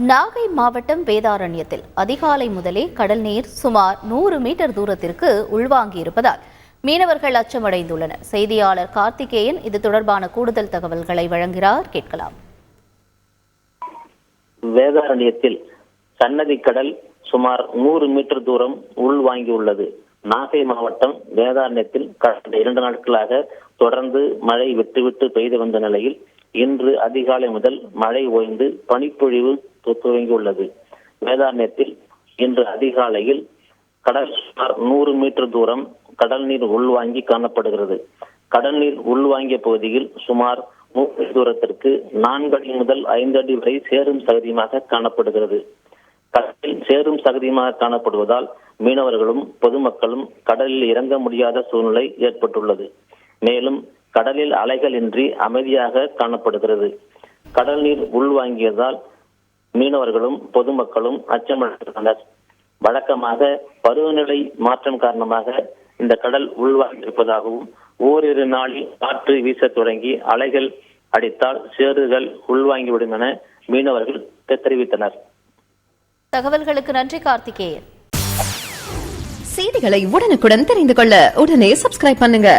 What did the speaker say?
நாகை மாவட்டம் வேதாரண்யத்தில் அதிகாலை முதலே கடல் நீர் சுமார் 100 மீட்டர் தூரத்திற்கு உள்வாங்கியிருப்பதால் மீனவர்கள் அச்சமடைந்துள்ளனர். செய்தியாளர் கார்த்திகேயன் இது தொடர்பான கூடுதல் தகவல்களை வழங்குகிறார். கேட்கலாம். வேதாரண்யத்தில் சன்னதி கடல் சுமார் 100 மீட்டர் தூரம் உள்வாங்கியுள்ளது. நாகை மாவட்டம் வேதாரண்யத்தில் கடந்த 2 நாட்களாக தொடர்ந்து மழை விட்டுவிட்டு பெய்து வந்த நிலையில் இன்று அதிகாலை முதல் மழை ஓய்ந்து பனிப்பொழிவு துவங்கியுள்ளது. வேதாரண்யத்தில் இன்று அதிகாலையில் கடல் சுமார் 100 மீட்டர் தூரம் கடல் நீர் உள்வாங்கி காணப்படுகிறது. கடல் நீர் உள்வாங்கிய பகுதியில் சுமார் 3 தூரத்திற்கு 4 அடி முதல் 5 அடி வரை சேரும் சகதியமாக காணப்படுகிறது. கடலில் சேரும் சகதியமாக காணப்படுவதால் மீனவர்களும் பொதுமக்களும் கடலில் இறங்க முடியாத சூழ்நிலை ஏற்பட்டுள்ளது. மேலும் கடலில் அலைகள் இன்றி அமைதியாக காணப்படுகிறது. கடல் நீர் உள்வாங்கியதால் மீனவர்களும் பொதுமக்களும் அச்சமடைந்துள்ளனர். வழக்கமாக பருவநிலை மாற்றம் காரணமாக இந்த கடல் உள்வாங்கியிருப்பதாகவும் ஓரிரு நாளில் காற்று வீச தொடங்கி அலைகள் அடித்தால் சேறுகள் உள்வாங்கிவிடும் என மீனவர்கள் தெரிவித்தனர். தகவல்களுக்கு நன்றி கார்த்திகேயன். செய்திகளை உடனுக்குடன் தெரிந்து கொள்ள உடனே சப்ஸ்கிரைப் பண்ணுங்க.